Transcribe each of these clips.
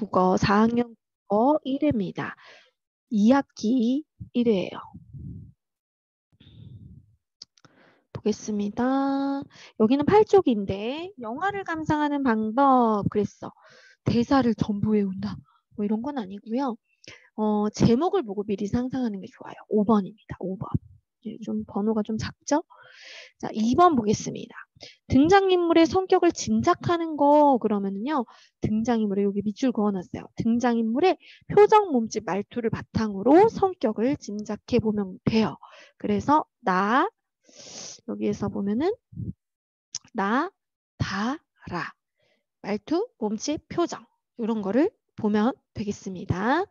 국어 4학년 국어 1회입니다. 2학기 1회예요. 보겠습니다. 여기는 8쪽인데 영화를 감상하는 방법 그랬어. 대사를 전부 외운다. 뭐 이런 건 아니고요. 제목을 보고 미리 상상하는 게 좋아요. 5번입니다. 5번. 좀 번호가 좀 작죠? 자, 2번 보겠습니다. 등장인물의 성격을 짐작하는 거 그러면은요. 등장인물에 여기 밑줄 그어놨어요. 등장인물의 표정, 몸짓, 말투를 바탕으로 성격을 짐작해 보면 돼요. 그래서 여기에서 보면은 다라 말투, 몸짓, 표정 이런 거를 보면 되겠습니다.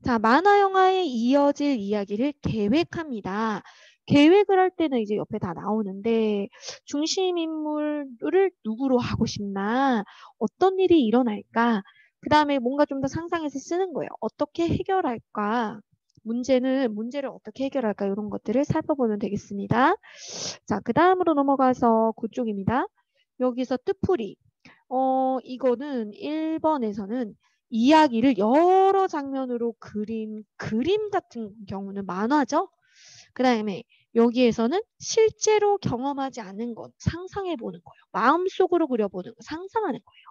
자, 만화 영화에 이어질 이야기를 계획합니다. 계획을 할 때는 이제 옆에 다 나오는데 중심 인물을 누구로 하고 싶나? 어떤 일이 일어날까? 그 다음에 뭔가 좀 더 상상해서 쓰는 거예요. 어떻게 해결할까? 문제를 어떻게 해결할까? 이런 것들을 살펴보면 되겠습니다. 자, 그 다음으로 넘어가서 그쪽입니다. 여기서 뜻풀이. 이거는 1번에서는 이야기를 여러 장면으로 그림 같은 경우는 만화죠. 그 다음에 여기에서는 실제로 경험하지 않은 것, 상상해 보는 거예요. 마음속으로 그려보는 거, 상상하는 거예요.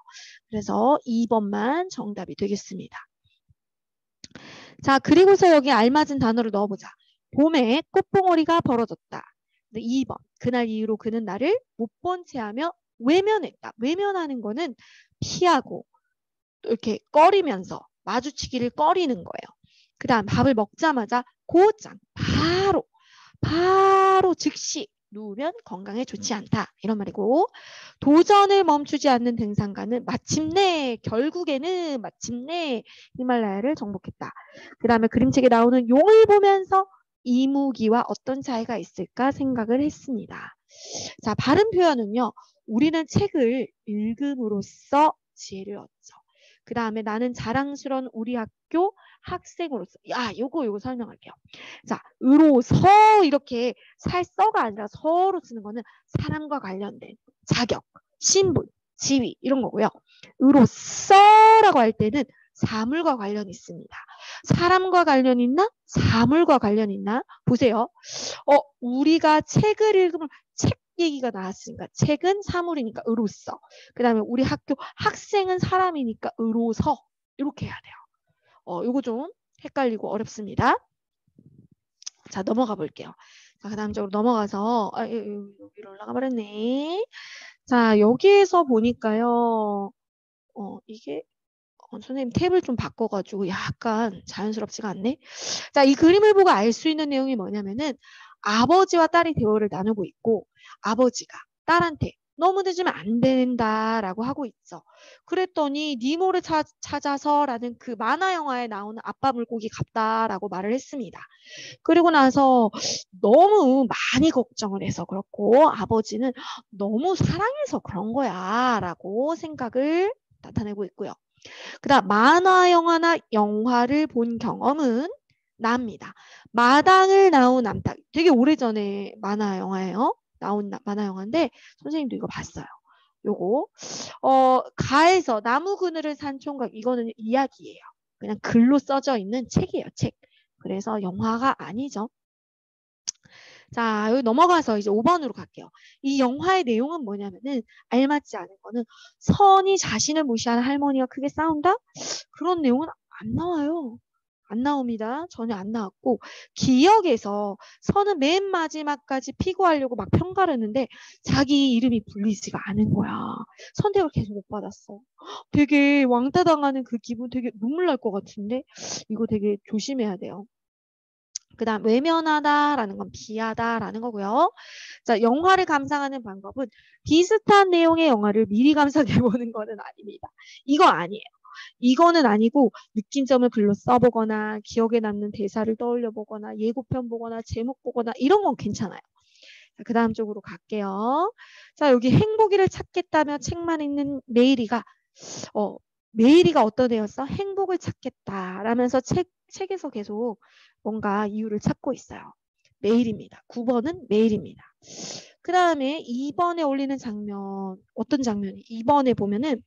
그래서 2번만 정답이 되겠습니다. 자, 그리고서 여기 알맞은 단어를 넣어보자. 봄에 꽃봉오리가 벌어졌다. 2번. 그날 이후로 그는 나를 못 본 채 하며 외면했다. 외면하는 거는 피하고 이렇게 꺼리면서 마주치기를 꺼리는 거예요. 그 다음 밥을 먹자마자 곧장 바로 즉시 누우면 건강에 좋지 않다. 이런 말이고 도전을 멈추지 않는 등산가는 결국에는 마침내 히말라야를 정복했다. 그 다음에 그림책에 나오는 용을 보면서 이무기와 어떤 차이가 있을까 생각을 했습니다. 자, 바른 표현은요. 우리는 책을 읽음으로써 지혜를 얻죠. 그 다음에 나는 자랑스러운 우리 학교 학생으로서 요거 설명할게요. 자, 으로서 이렇게 살서가 아니라 서로 쓰는 거는 사람과 관련된 자격, 신분, 지위 이런 거고요. 으로서라고 할 때는 사물과 관련이 있습니다. 사람과 관련 있나? 사물과 관련 있나? 보세요. 우리가 책을 읽으면 책 얘기가 나왔으니까 책은 사물이니까 으로서. 그 다음에 우리 학교 학생은 사람이니까 으로서. 이렇게 해야 돼요. 요거 좀 헷갈리고 어렵습니다. 자, 넘어가 볼게요. 자, 그 다음적으로 넘어가서 여기로 올라가 버렸네. 자, 여기에서 보니까요. 이게 선생님 탭을 좀 바꿔가지고 약간 자연스럽지가 않네. 자, 이 그림을 보고 알 수 있는 내용이 뭐냐면은 아버지와 딸이 대화를 나누고 있고 아버지가 딸한테 너무 늦으면 안 된다라고 하고 있죠. 그랬더니 니모를 찾아서라는 그 만화 영화에 나오는 아빠 물고기 같다라고 말을 했습니다. 그리고 나서 너무 많이 걱정을 해서 그렇고 아버지는 너무 사랑해서 그런 거야 라고 생각을 나타내고 있고요. 그 다음 만화 영화나 영화를 본 경험은 납니다. 마당을 나온 남딱 되게 오래전에 만화 영화예요. 나온 만화 영화인데 선생님도 이거 봤어요. 요거 가에서 나무 그늘을 산 총각 이거는 이야기예요. 그냥 글로 써져 있는 책이에요. 책. 그래서 영화가 아니죠. 자, 여기 넘어가서 이제 5번으로 갈게요. 이 영화의 내용은 뭐냐면은 알맞지 않은 거는 선이 자신을 무시하는 할머니와 크게 싸운다? 그런 내용은 안 나와요. 안 나옵니다. 전혀 안 나왔고 기억에서 선은 맨 마지막까지 피고하려고 막 편가르는데 자기 이름이 불리지가 않은 거야. 선택을 계속 못 받았어. 되게 왕따 당하는 그 기분 되게 눈물 날 것 같은데 이거 되게 조심해야 돼요. 그 다음 외면하다라는 건 비하다라는 거고요. 자, 영화를 감상하는 방법은 비슷한 내용의 영화를 미리 감상해보는 거는 아닙니다. 이거 아니에요. 이거는 아니고 느낀 점을 글로 써보거나 기억에 남는 대사를 떠올려보거나 예고편 보거나 제목 보거나 이런 건 괜찮아요. 그 다음 쪽으로 갈게요. 자, 여기 행복이를 찾겠다며 책만 읽는 메이리가 메이리가 어떤 애였어? 행복을 찾겠다 라면서 책에서 계속 뭔가 이유를 찾고 있어요. 메일입니다. 9번은 메일입니다. 그 다음에 2번에 올리는 장면 어떤 장면이 2번에 보면은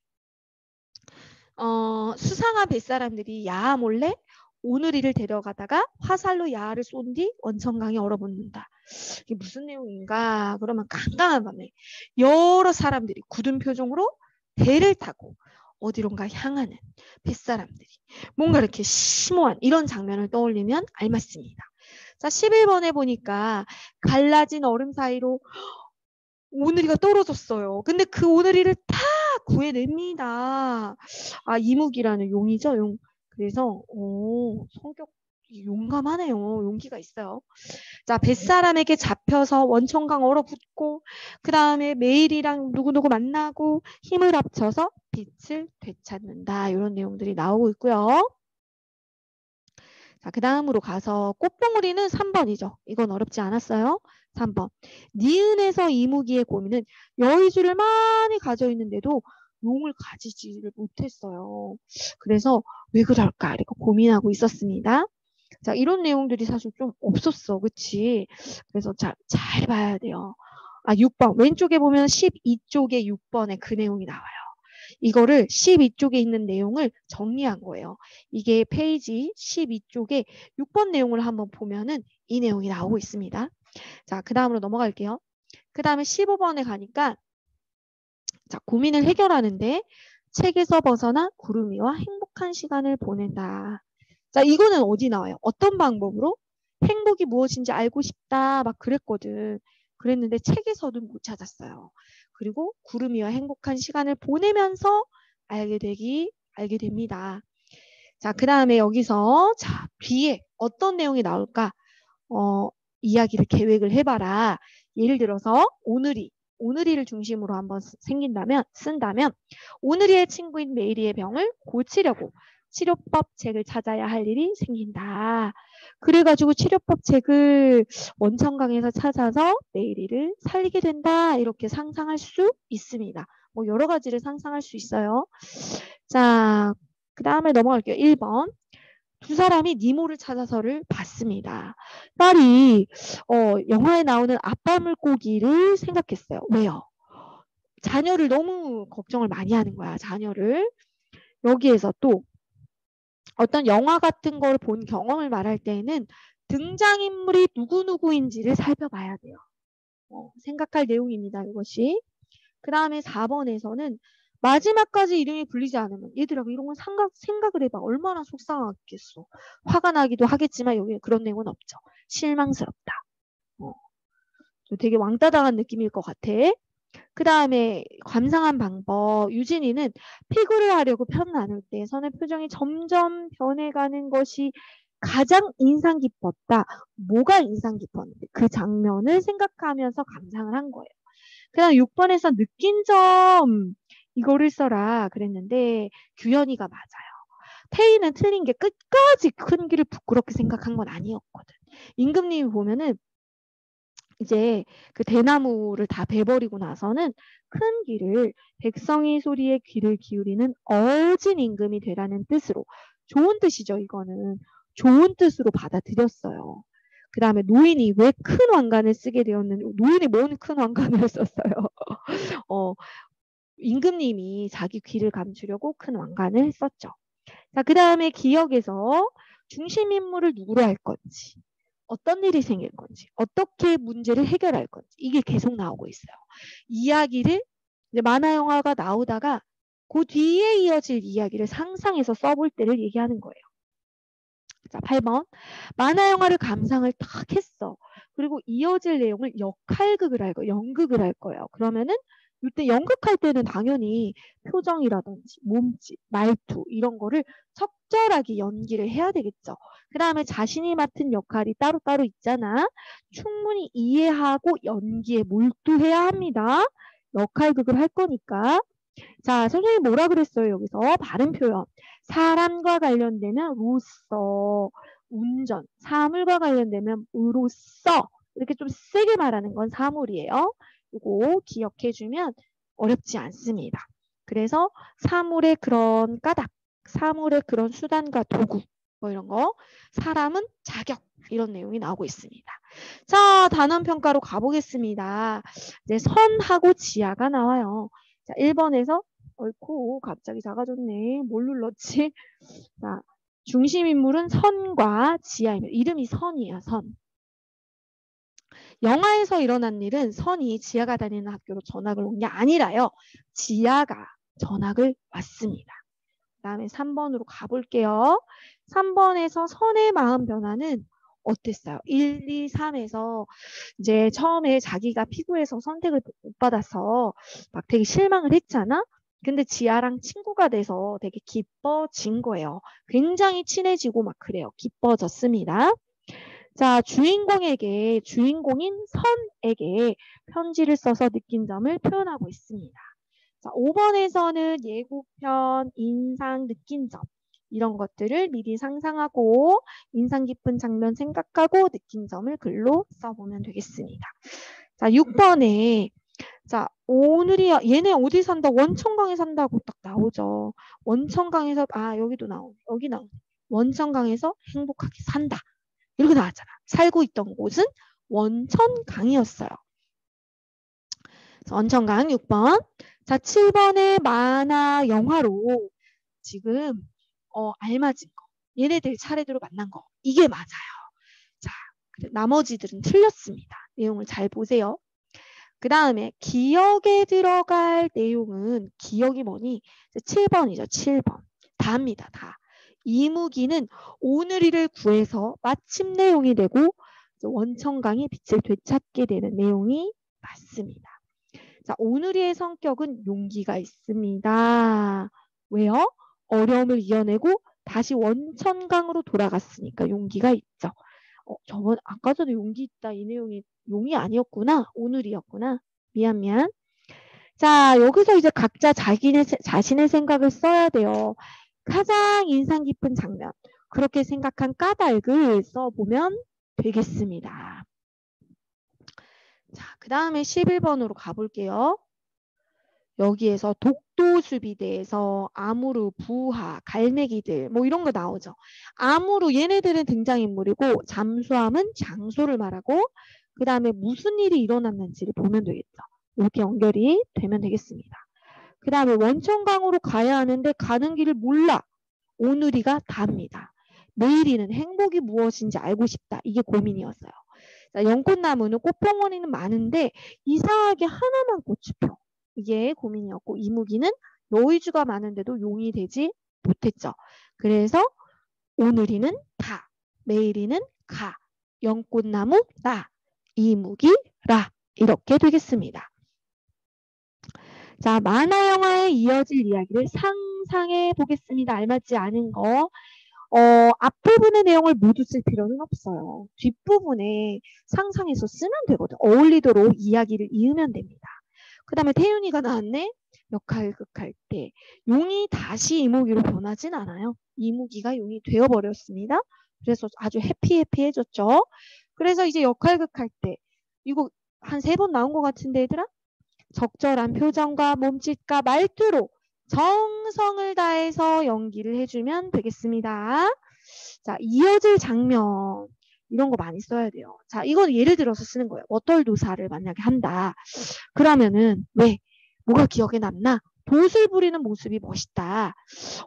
수상한 뱃사람들이 야하 몰래 오누리를 데려가다가 화살로 야하를 쏜 뒤 원천강에 얼어붙는다. 이게 무슨 내용인가? 그러면 깜깜한 밤에 여러 사람들이 굳은 표정으로 배를 타고 어디론가 향하는 뱃사람들이 뭔가 이렇게 심오한 이런 장면을 떠올리면 알맞습니다. 자, 11번에 보니까 갈라진 얼음 사이로 오누리가 떨어졌어요. 근데 그 오누리를 다 구해냅니다. 아, 이묵이라는 용이죠, 용. 그래서 성격 용감하네요. 용기가 있어요. 자, 뱃사람에게 잡혀서 원천강 얼어붙고 그 다음에 메일이랑 누구누구 만나고 힘을 합쳐서 빛을 되찾는다. 이런 내용들이 나오고 있고요. 자, 그 다음으로 가서 꽃봉우리는 3번이죠. 이건 어렵지 않았어요. 3번. 니은에서 이무기의 고민은 여의주를 많이 가져 있는데도 용을 가지지를 못했어요. 그래서 왜 그럴까 이렇게 고민하고 있었습니다. 자, 이런 내용들이 사실 좀 없었어. 그치? 그래서 잘 봐야 돼요. 아, 6번. 왼쪽에 보면 12쪽에 6번에 그 내용이 나와요. 이거를 12쪽에 있는 내용을 정리한 거예요. 이게 페이지 12쪽에 6번 내용을 한번 보면은 이 내용이 나오고 있습니다. 자, 그 다음으로 넘어갈게요. 그 다음에 15번에 가니까 자, 고민을 해결하는데 책에서 벗어나 구름 위와 행복한 시간을 보낸다. 자, 이거는 어디 나와요? 어떤 방법으로? 행복이 무엇인지 알고 싶다 막 그랬거든. 그랬는데 책에서는 못 찾았어요. 그리고 구름 위와 행복한 시간을 보내면서 알게 됩니다. 자, 그 다음에 여기서 자, 뒤에 어떤 내용이 나올까? 이야기를 계획을 해봐라. 예를 들어서 오늘이를 중심으로 한번 쓴다면 오늘이의 친구인 메이리의 병을 고치려고 치료법 책을 찾아야 할 일이 생긴다. 그래가지고 치료법 책을 원천강에서 찾아서 메이리를 살리게 된다. 이렇게 상상할 수 있습니다. 뭐 여러 가지를 상상할 수 있어요. 자, 그 다음에 넘어갈게요. 1번. 두 사람이 니모를 찾아서를 봤습니다. 딸이 영화에 나오는 아빠 물고기를 생각했어요. 왜요? 자녀를 너무 걱정을 많이 하는 거야. 자녀를. 여기에서 또 어떤 영화 같은 걸 본 경험을 말할 때에는 등장인물이 누구누구인지를 살펴봐야 돼요. 생각할 내용입니다. 이것이. 그 다음에 4번에서는 마지막까지 이름이 불리지 않으면 얘들아 이런 건 생각을 해봐. 얼마나 속상하겠어. 화가 나기도 하겠지만 여기 그런 내용은 없죠. 실망스럽다. 되게 왕따 당한 느낌일 것 같아. 그 다음에 감상한 방법. 유진이는 피구를 하려고 편 나눌 때 선의 표정이 점점 변해가는 것이 가장 인상 깊었다. 뭐가 인상 깊었는데 그 장면을 생각하면서 감상을 한 거예요. 그 다음 6번에서 느낀 점 이거를 써라 그랬는데 규현이가 맞아요. 태희는 틀린 게 끝까지 큰 길을 부끄럽게 생각한 건 아니었거든. 임금님이 보면은 이제 그 대나무를 다 베버리고 나서는 큰 길을 백성의 소리에 귀를 기울이는 어진 임금이 되라는 뜻으로 좋은 뜻이죠. 이거는 좋은 뜻으로 받아들였어요. 그 다음에 노인이 왜 큰 왕관을 쓰게 되었는지 노인이 뭔 큰 왕관을 썼어요. 임금님이 자기 귀를 감추려고 큰 왕관을 썼죠. 자, 그 다음에 기억에서 중심 인물을 누구로 할 건지 어떤 일이 생길 건지 어떻게 문제를 해결할 건지 이게 계속 나오고 있어요. 이야기를 이제 만화 영화가 나오다가 그 뒤에 이어질 이야기를 상상해서 써볼 때를 얘기하는 거예요. 자, 8번. 만화 영화를 감상을 딱 했어. 그리고 이어질 내용을 역할극을 할 거예요. 연극을 할 거예요. 그러면은 이때 연극할 때는 당연히 표정이라든지 몸짓, 말투 이런 거를 적절하게 연기를 해야 되겠죠. 그 다음에 자신이 맡은 역할이 따로따로 있잖아. 충분히 이해하고 연기에 몰두해야 합니다. 역할극을 할 거니까. 자, 선생님이 뭐라 그랬어요? 여기서 발음 표현. 사람과 관련되면 로서, 운전, 사물과 관련되면 으로써 이렇게 좀 세게 말하는 건 사물이에요. 이거 기억해주면 어렵지 않습니다. 그래서 사물의 그런 까닭, 사물의 그런 수단과 도구 뭐 이런 거, 사람은 자격 이런 내용이 나오고 있습니다. 자, 단원 평가로 가보겠습니다. 이제 선하고 지하가 나와요. 자, 1번에서 어이쿠 갑자기 작아졌네. 뭘 눌렀지? 자, 중심 인물은 선과 지하입니다. 이름이 선이에요. 선. 영화에서 일어난 일은 선이 지하가 다니는 학교로 전학을 온 게 아니라요. 지하가 전학을 왔습니다. 그 다음에 3번으로 가볼게요. 3번에서 선의 마음 변화는 어땠어요? 1, 2, 3에서 이제 처음에 자기가 피고에서 선택을 못 받아서 막 되게 실망을 했잖아? 근데 지아랑 친구가 돼서 되게 기뻐진 거예요. 굉장히 친해지고 막 그래요. 기뻐졌습니다. 자, 주인공인 선에게 편지를 써서 느낀 점을 표현하고 있습니다. 자, 5번에서는 예고편, 인상, 느낀 점 이런 것들을 미리 상상하고 인상 깊은 장면 생각하고 느낀 점을 글로 써보면 되겠습니다. 자, 6번에 자, 오늘이 얘네 어디 산다? 원천강에 산다고 딱 나오죠. 원천강에서 여기도 나오네. 여기 나오네. 원천강에서 행복하게 산다. 이렇게 나왔잖아. 살고 있던 곳은 원천강이었어요. 원천강 6번. 자, 7번의 만화 영화로 지금 알맞은 거. 얘네들 차례대로 만난 거. 이게 맞아요. 자, 나머지들은 틀렸습니다. 내용을 잘 보세요. 그 다음에 기억에 들어갈 내용은 기억이 뭐니? 7번이죠. 7번. 다입니다. 다. 이무기는 오늘이를 구해서 마침내 용이 되고 원천강의 빛을 되찾게 되는 내용이 맞습니다. 자, 오늘이의 성격은 용기가 있습니다. 왜요? 어려움을 이겨내고 다시 원천강으로 돌아갔으니까 용기가 있죠. 저번 아까 전에 용기 있다 이 내용이 용이 아니었구나. 오늘이었구나. 미안. 자, 여기서 이제 각자 자신의 생각을 써야 돼요. 가장 인상 깊은 장면. 그렇게 생각한 까닭을 써보면 되겠습니다. 자, 그 다음에 11번으로 가볼게요. 여기에서 독도수비대에서 아무르, 부하, 갈매기들 뭐 이런 거 나오죠. 아무르 얘네들은 등장인물이고 잠수함은 장소를 말하고 그 다음에 무슨 일이 일어났는지를 보면 되겠죠. 이렇게 연결이 되면 되겠습니다. 그 다음에 원천강으로 가야 하는데 가는 길을 몰라. 오늘이가 답니다. 내일이는 행복이 무엇인지 알고 싶다. 이게 고민이었어요. 자, 연꽃나무는 꽃병원에는 많은데 이상하게 하나만 꽃이 펴. 이게 고민이었고 이무기는 여의주가 많은데도 용이 되지 못했죠. 그래서 오늘이는 다, 내일이는 가, 연꽃나무 나, 이무기 라 이렇게 되겠습니다. 자, 만화 영화에 이어질 이야기를 상상해 보겠습니다. 알맞지 않은 거. 앞부분의 내용을 모두 쓸 필요는 없어요. 뒷부분에 상상해서 쓰면 되거든. 어울리도록 이야기를 이으면 됩니다. 그 다음에 태윤이가 나왔네. 역할극할 때 용이 다시 이무기로 변하진 않아요. 이무기가 용이 되어버렸습니다. 그래서 아주 해피해졌죠. 그래서 이제 역할극할 때 이거 한 3번 나온 것 같은데 얘들아? 적절한 표정과 몸짓과 말투로 정성을 다해서 연기를 해주면 되겠습니다. 자, 이어질 장면 이런 거 많이 써야 돼요. 자, 이건 예를 들어서 쓰는 거예요. 어떨도사를 만약에 한다. 그러면은 왜? 뭐가 기억에 남나? 돛을 부리는 모습이 멋있다.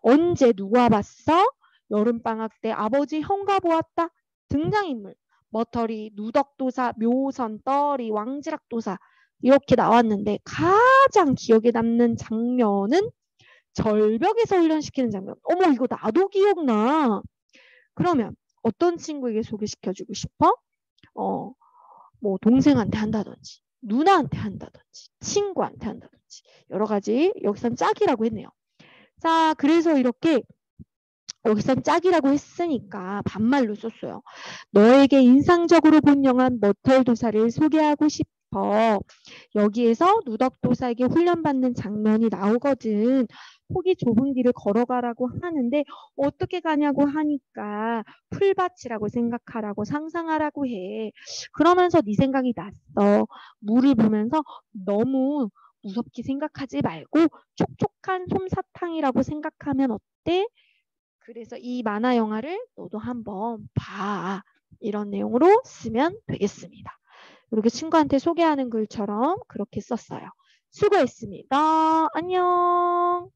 언제 누가 봤어? 여름방학 때 아버지 형과 보았다. 등장인물. 머터리, 누덕도사, 묘선, 떨이, 왕지락도사 이렇게 나왔는데 가장 기억에 남는 장면은 절벽에서 훈련시키는 장면. 어머 이거 나도 기억나. 그러면 어떤 친구에게 소개시켜주고 싶어? 뭐 동생한테 한다든지 누나한테 한다든지 친구한테 한다든지 여러 가지 여기선 짝이라고 했네요. 자, 그래서 이렇게 여기선 짝이라고 했으니까 반말로 썼어요. 너에게 인상적으로 본 영화 머털도사를 소개하고 싶어. 여기에서 누덕도사에게 훈련받는 장면이 나오거든. 폭이 좁은 길을 걸어가라고 하는데 어떻게 가냐고 하니까 풀밭이라고 생각하라고 상상하라고 해. 그러면서 네 생각이 났어. 물을 보면서 너무 무섭게 생각하지 말고 촉촉한 솜사탕이라고 생각하면 어때? 그래서 이 만화 영화를 너도 한번 봐. 이런 내용으로 쓰면 되겠습니다. 이렇게 친구한테 소개하는 글처럼 그렇게 썼어요. 수고했습니다. 안녕.